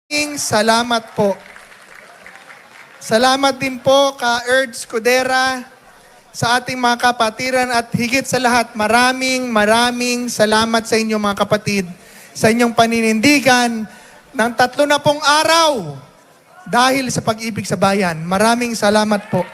Salamat po. Salamat din po ka Erd Scudera sa ating mga kapatiran at higit sa lahat, maraming salamat sa inyo mga kapatid sa inyong paninindigan ng 30 araw dahil sa pag-ibig sa bayan. Maraming salamat po.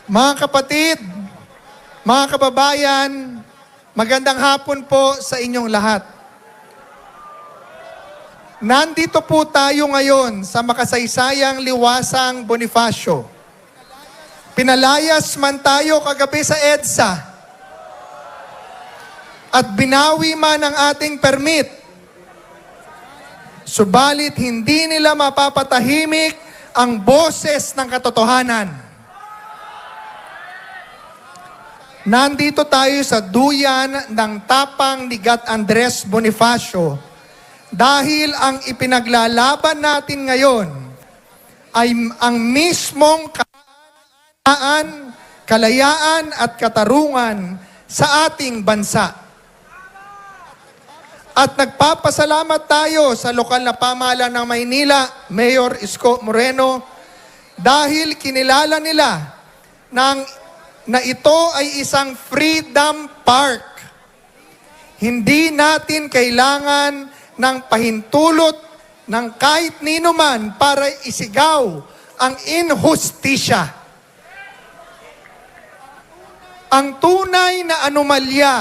Mga kapatid, mga kababayan, magandang hapon po sa inyong lahat. Nandito po tayo ngayon sa makasaysayang Liwasang Bonifacio. Pinalayas man tayo kagabi sa EDSA at binawi man ang ating permit. Subalit hindi nila mapapatahimik ang boses ng katotohanan. Nandito tayo sa duyan ng tapang ni Gat Andres Bonifacio dahil ang ipinaglalaban natin ngayon ay ang mismong kalayaan at katarungan sa ating bansa. At nagpapasalamat tayo sa lokal na pamahalaan ng Maynila, Mayor Isko Moreno, dahil kinilala nila na ito ay isang freedom park. Hindi natin kailangan ng pahintulot ng kahit nino man para isigaw ang inhustisya. Ang tunay na anomalya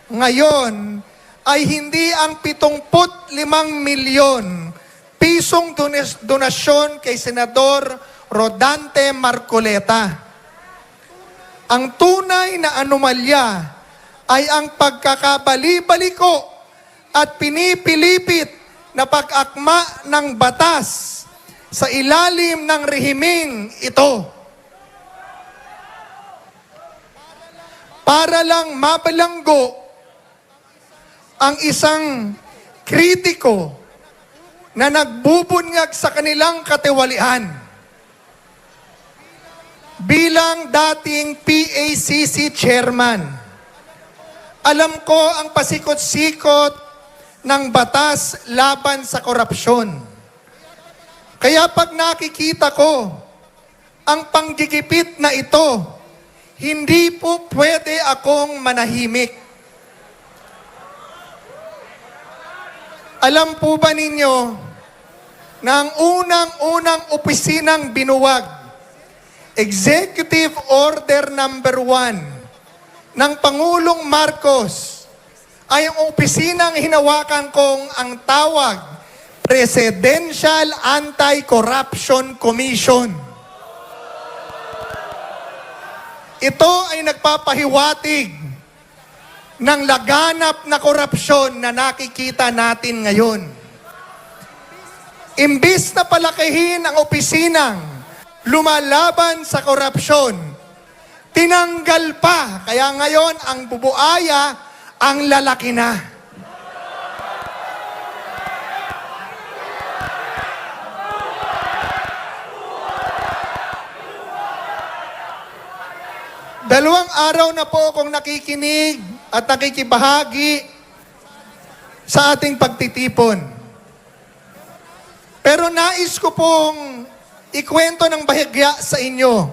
ngayon ay hindi ang 75 milyon pisong donasyon kay Senador Rodante Marcoleta. Ang tunay na anomalya ay ang pagkakabali-baliko at pinipilipit na pag-akma ng batas sa ilalim ng rehimeng ito. Para lang mabalanggo ang isang kritiko na nagbubunyag sa kanilang katiwalian. Bilang dating PACC chairman, alam ko ang pasikot-sikot ng batas laban sa korupsyon. Kaya pag nakikita ko ang panggigipit na ito, hindi po pwede akong manahimik. Alam po ba ninyo na ang unang opisinang binuwag, Executive Order Number 1 ng Pangulong Marcos, ay ang opisinang hinawakan kong ang tawag, Presidential Anti-Corruption Commission. Ito ay nagpapahiwatig ng laganap na korupsyon na nakikita natin ngayon. Imbis na palakihin ang opisinang lumalaban sa korupsyon, tinanggal pa. Kaya ngayon ang bubuaya ang lalaki na. Dalawang araw na po akong nakikinig at nakikibahagi sa ating pagtitipon. Pero nais ko pong ikwento ng bahagya sa inyo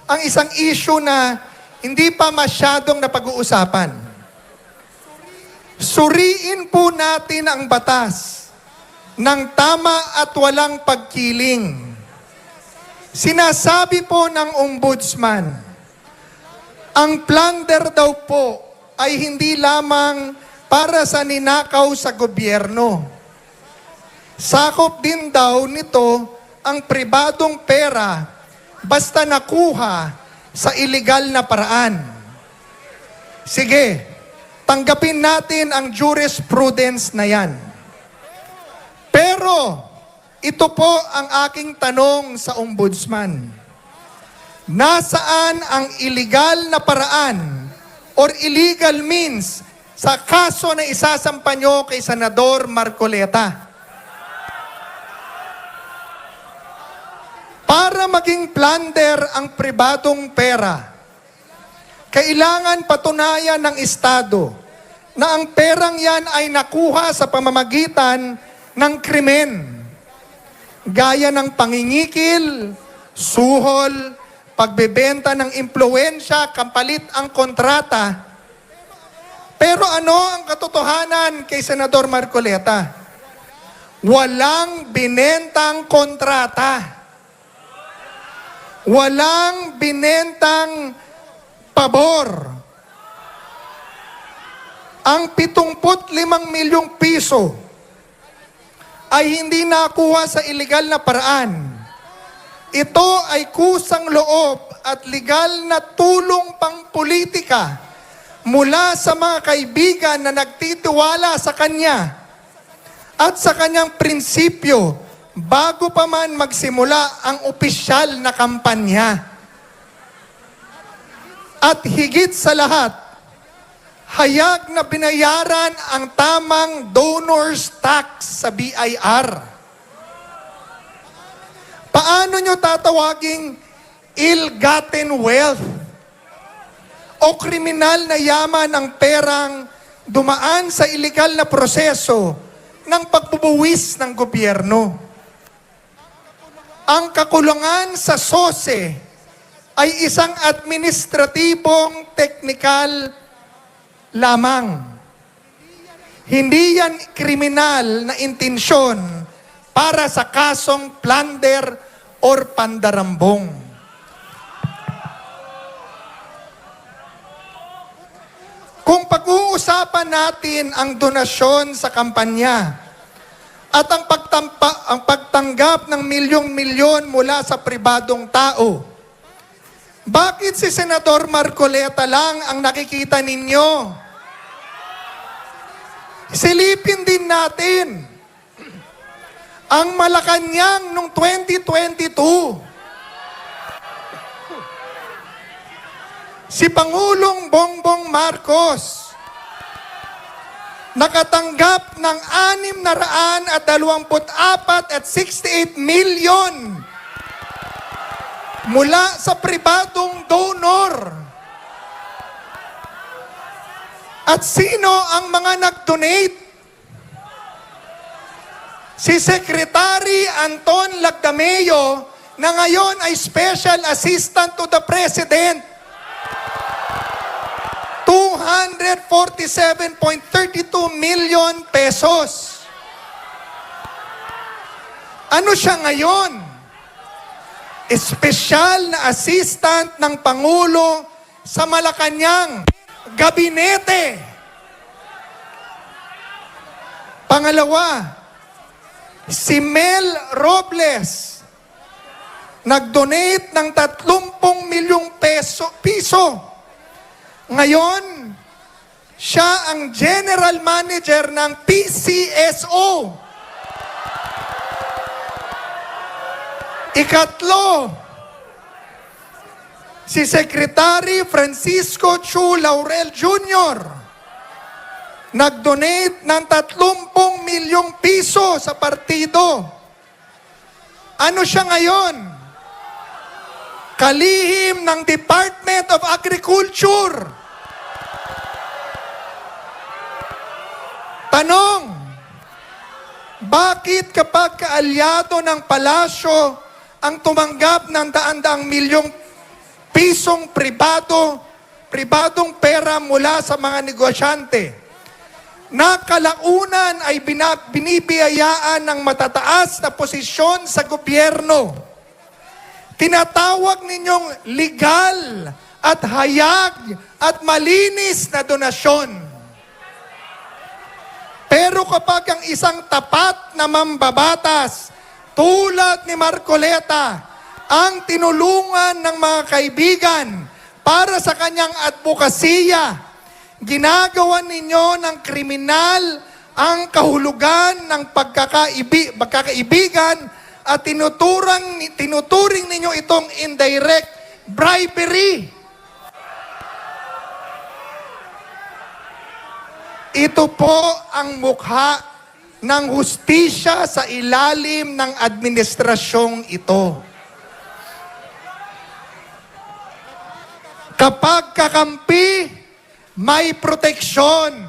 ang isang issue na hindi pa masyadong napag-uusapan. Suriin po natin ang batas ng tama at walang pagkiling. Sinasabi po ng ombudsman, ang plunder daw po ay hindi lamang para sa ninakaw sa gobyerno. Sakop din daw nito ang pribadong pera basta nakuha sa illegal na paraan. Sige, tanggapin natin ang jurisprudence na yan. Pero, ito po ang aking tanong sa ombudsman. Nasaan ang illegal na paraan or illegal means sa kaso na isasampa nyo kay Senador Marcoleta? Para maging plunder ang pribadong pera, kailangan patunayan ng Estado na ang perang yan ay nakuha sa pamamagitan ng krimen, gaya ng pangingikil, suhol, pagbebenta ng impluwensya, kapalit ang kontrata. Pero ano ang katotohanan kay Senador Marcoleta? Walang binentang kontrata. Walang binentang pabor. Ang 75 milyong piso ay hindi nakuha sa ilegal na paraan. Ito ay kusang loob at legal na tulong pang politika mula sa mga kaibigan na nagtitiwala sa kanya at sa kanyang prinsipyo bago pa man magsimula ang opisyal na kampanya. At higit sa lahat, hayag na binayaran ang tamang donor's tax sa BIR. Paano nyo tatawaging ill-gotten wealth o kriminal na yaman ang perang dumaan sa illegal na proseso ng pagbubuwis ng gobyerno? Ang kakulangan sa SOSE ay isang administratibong teknikal lamang. Hindi yan kriminal na intensyon para sa kasong plunder or pandarambong. Kung pag-uusapan natin ang donasyon sa kampanya at ang pagtanggap ng milyong-milyon mula sa pribadong tao, bakit si Senador Marcoleta lang ang nakikita ninyo? Silipin din natin ang Malacanang noong 2022. Si Pangulong Bongbong Marcos nakatanggap ng 624 milyon mula sa pribadong donor. At sino ang mga nag-donate? Si Secretary Anton Lagdameo na ngayon ay Special Assistant to the President. 247.32 million pesos. Ano siya ngayon? Espesyal na assistant ng Pangulo sa Malacanang Gabinete. Pangalawa, si Mel Robles nag-donate ng 30 milyong piso. Ngayon, siya ang General Manager ng PCSO. Ikatlo, si Secretary Francisco Chu Laurel Jr. nag-donate ng 30 milyong piso sa partido. Ano siya ngayon? Kalihim ng Department of Agriculture. Tanong, bakit kapag kaalyado ng palasyo ang tumanggap ng daan-daang milyong pisong pribadong pera mula sa mga negosyante, na kalaunan ay binibiyayaan ng matataas na posisyon sa gobyerno, tinatawag ninyong legal at hayag at malinis na donasyon? Pero kapag ang isang tapat na mambabatas tulad ni Marcoleta ang tinulungan ng mga kaibigan para sa kanyang advokasya, ginagawa ninyo ng kriminal ang kahulugan ng pagkakaibigan at tinuturing ninyo itong indirect bribery. Ito po ang mukha ng hustisya sa ilalim ng administrasyong ito. Kapag kakampi, may proteksyon.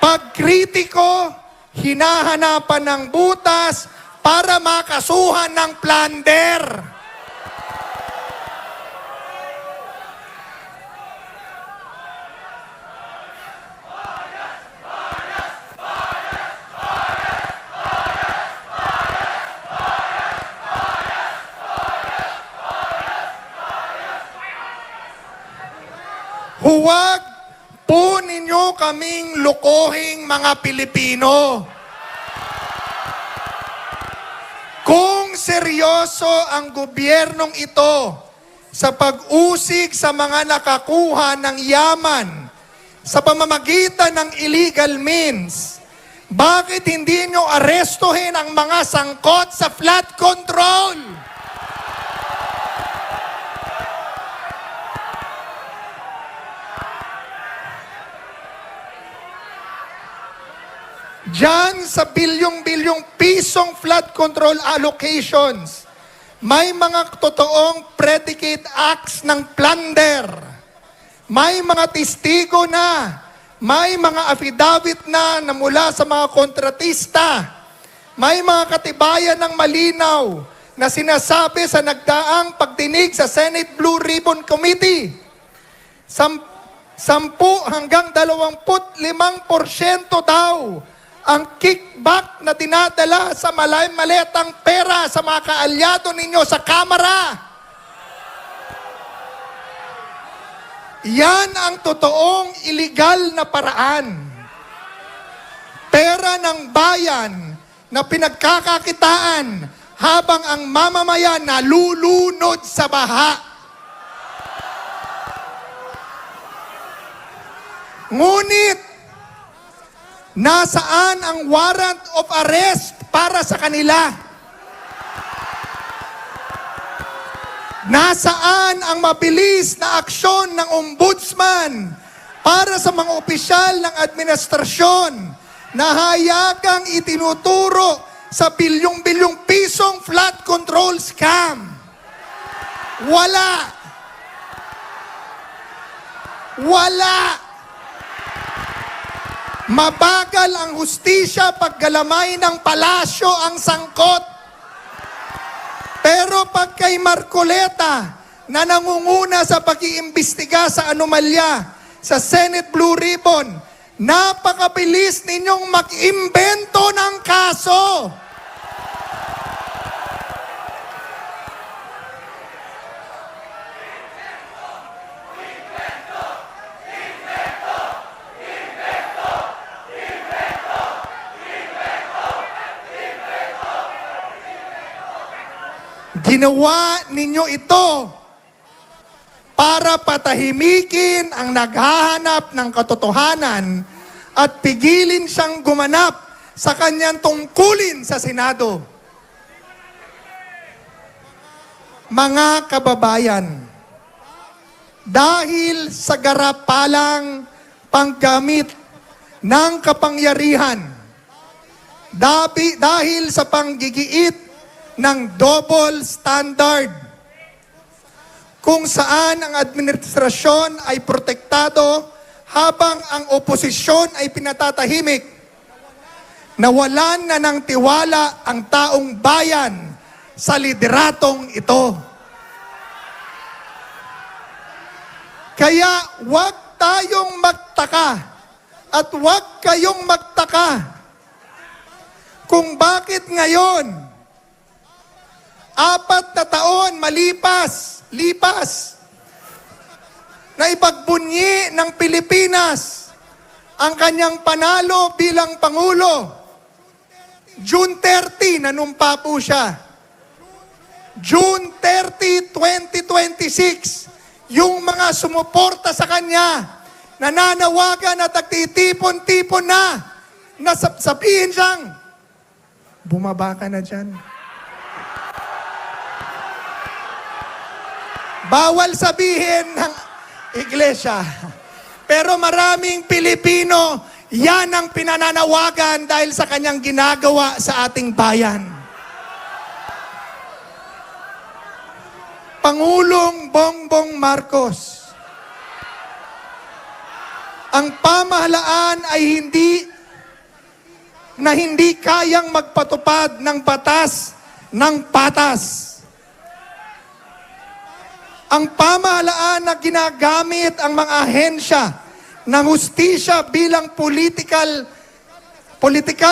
Pag kritiko, hinahanapan ng butas para makasuhan ng plunder. Huwag po ninyo kaming lukohing mga Pilipino. Kung seryoso ang gobyernong ito sa pag-usig sa mga nakakuha ng yaman sa pamamagitan ng illegal means, bakit hindi nyo arestuhin ang mga sangkot sa flood control? Diyan sa bilyong-bilyong pisong flood control allocations, may mga totoong predicate acts ng plunder. May mga testigo na, may mga affidavit na mula sa mga kontratista. May mga katibayan ng malinaw na sinasabi sa nagdaang pagdinig sa Senate Blue Ribbon Committee. 10 hanggang 25% daw ang kickback na dinadala sa maletang pera sa mga kaalyado ninyo sa Kamara. Yan ang totoong illegal na paraan. Pera ng bayan na pinagkakakitaan habang ang mamamayan nalulunod sa baha. Ngunit, nasaan ang warrant of arrest para sa kanila? Nasaan ang mabilis na aksyon ng ombudsman para sa mga opisyal ng administrasyon na hayagang itinuturo sa bilyong-bilyong pisong flood control scam? Wala. Wala. Mabagal ang hustisya pag galamay ng palasyo ang sangkot. Pero pag kay Marcoleta na nangunguna sa pag-iimbestiga sa anomalya sa Senate Blue Ribbon, napakabilis ninyong mag-imbento ng kaso. Ginawa ninyo ito para patahimikin ang naghahanap ng katotohanan at pigilin siyang gumanap sa kanyang tungkulin sa Senado. Mga kababayan, dahil sa garapalang panggamit ng kapangyarihan, dahil sa panggigiit ng double standard, kung saan ang administrasyon ay protektado habang ang oposisyon ay pinatatahimik, nawalan na ng tiwala ang taong bayan sa lideratong ito. Kaya huwag tayong magtaka at huwag kayong magtaka kung bakit ngayon, 4 na taon lipas, na ipagbunyi ng Pilipinas ang kanyang panalo bilang Pangulo. June 30, nanumpa po siya. June 30, 2026, yung mga sumuporta sa kanya, nananawagan at nagtitipon-tipon na sabihin siyang, bumaba ka na dyan. Bawal sabihin ng iglesia. Pero maraming Pilipino, yan ang pinananawagan dahil sa kanyang ginagawa sa ating bayan. Pangulong Bongbong Marcos, ang pamahalaan ay hindi na hindi kayang magpatupad ng batas ng patas. Ang pamahalaan na ginagamit ang mga ahensya ng hustisya bilang politikal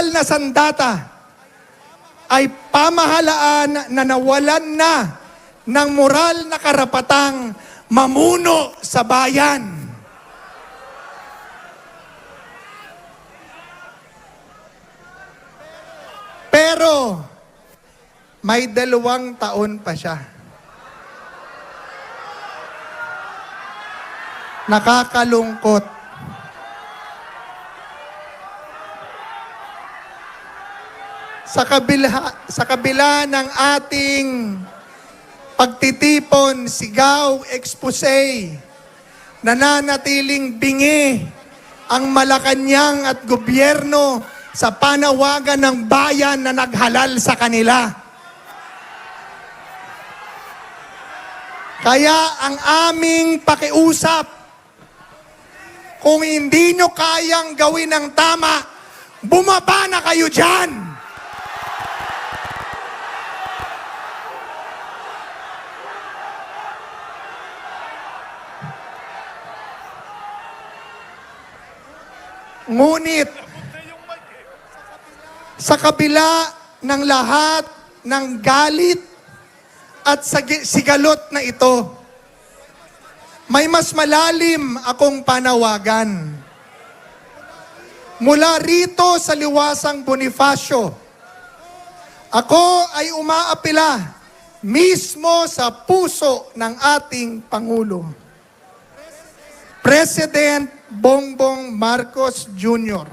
na sandata ay pamahalaan na nawalan na ng moral na karapatang mamuno sa bayan. Pero may 2 taon pa siya. Nakakalungkot. Sa kabila ng ating pagtitipon, sigaw, expose, nananatiling bingi ang Malacanang at gobyerno sa panawagan ng bayan na naghalal sa kanila. Kaya ang aming pakiusap, kung hindi nyo kayang gawin ang tama, bumaba na kayo dyan! Ngunit, sa kabila ng lahat ng galit at sigalot na ito, may mas malalim akong panawagan. Mula rito sa Liwasang Bonifacio, ako ay umaapila mismo sa puso ng ating Pangulo, President Bongbong Marcos Jr.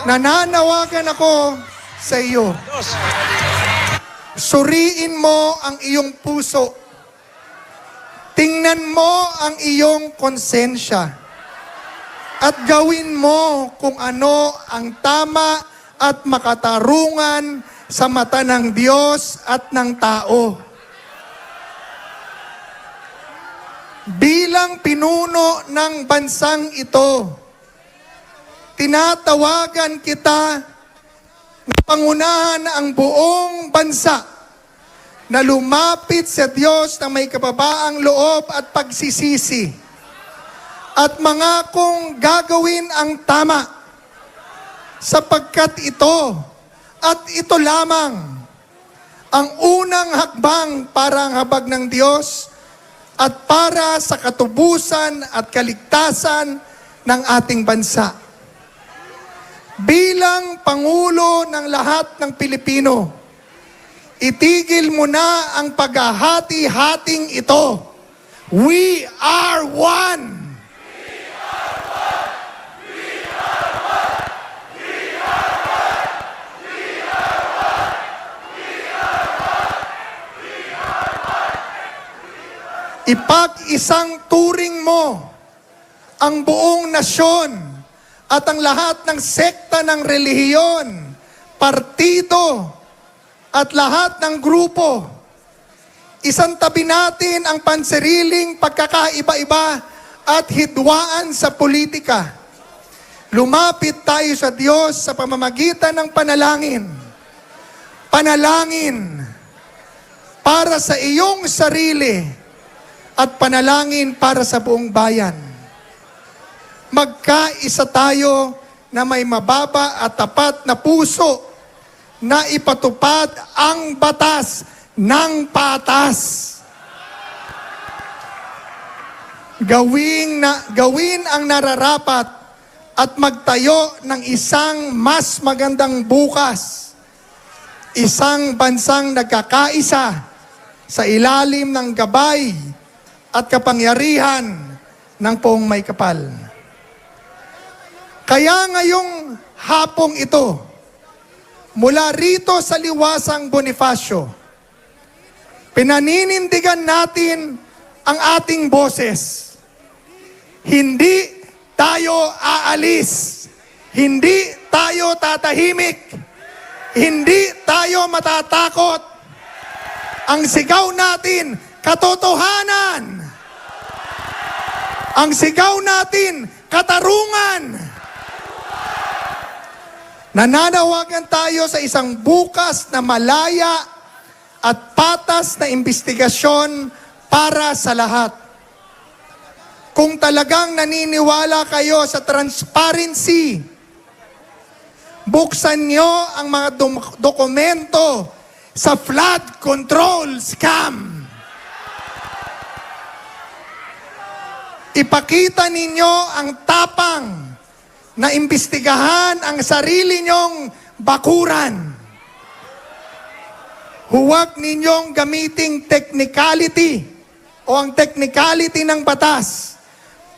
Nananawagan ako sa iyo. Suriin mo ang iyong puso. Tingnan mo ang iyong konsensya. At gawin mo kung ano ang tama at makatarungan sa mata ng Diyos at ng tao. Bilang pinuno ng bansang ito, tinatawagan kita na pangunahan ang buong bansa na lumapit sa Diyos na may kababaang loob at pagsisisi at mangakong gagawin ang tama sapagkat ito at ito lamang ang unang hakbang para ang habag ng Diyos at para sa katubusan at kaligtasan ng ating bansa. Bilang Pangulo ng lahat ng Pilipino, itigil mo na ang paghahati-hating ito. We are one! Ipag-isang turing mo ang buong nasyon at ang lahat ng sekta ng relihiyon, partido, at lahat ng grupo. Isang tabi natin ang pansariling pagkakaiba-iba at hidwaan sa politika. Lumapit tayo sa Diyos sa pamamagitan ng panalangin. Panalangin para sa iyong sarili at panalangin para sa buong bayan. Magkaisa tayo na may mababa at tapat na puso na ipatupad ang batas ng patas. Gawin ang nararapat at magtayo ng isang mas magandang bukas. Isang bansang nagkakaisa sa ilalim ng gabay at kapangyarihan ng Poong May Kapal. Kaya ngayong hapong ito, mula rito sa Liwasang Bonifacio, pinaninindigan natin ang ating boses. Hindi tayo aalis. Hindi tayo tatahimik. Hindi tayo matatakot. Ang sigaw natin, katotohanan. Ang sigaw natin, katarungan. Nananawagan tayo sa isang bukas na malaya at patas na imbestigasyon para sa lahat. Kung talagang naniniwala kayo sa transparency, buksan nyo ang mga dokumento sa flood control scam. Ipakita ninyo ang tapang na imbestigahan ang sarili nyong bakuran. Huwag ninyong gamiting technicality o ang technicality ng batas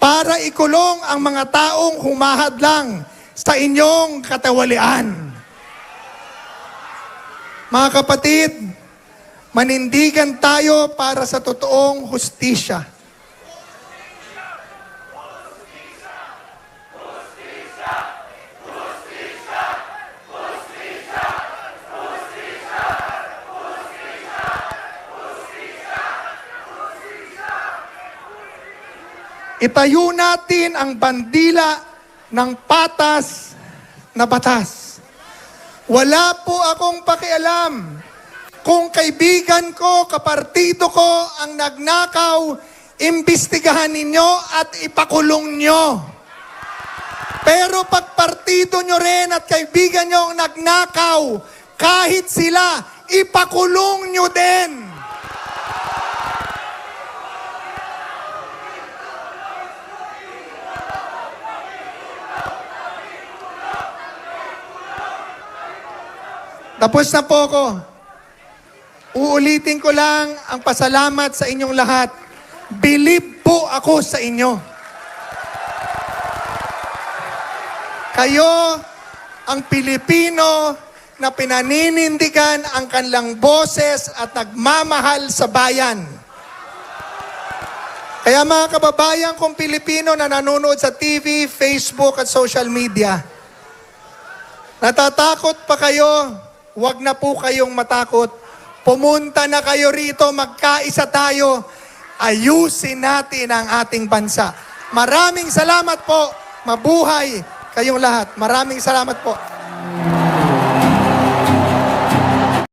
para ikulong ang mga taong humahadlang sa inyong katawalian. Mga kapatid, manindigan tayo para sa totoong hustisya. Itayo natin ang bandila ng patas na batas. Wala po akong pakialam kung kaibigan ko, kapartido ko ang nagnakaw, imbestigahan ninyo at ipakulong nyo. Pero pag partido nyo rin at kaibigan nyo ang nagnakaw, kahit sila, ipakulong nyo din. Tapos na po ako. Uulitin ko lang ang pasalamat sa inyong lahat. Believe po ako sa inyo. Kayo ang Pilipino na pinaninindigan ang kanilang boses at nagmamahal sa bayan. Kaya mga kababayan kong Pilipino na nanonood sa TV, Facebook at social media, natatakot pa kayo? Huwag na po kayong matakot. Pumunta na kayo rito, magkaisa tayo. Ayusin natin ang ating bansa. Maraming salamat po. Mabuhay kayong lahat. Maraming salamat po.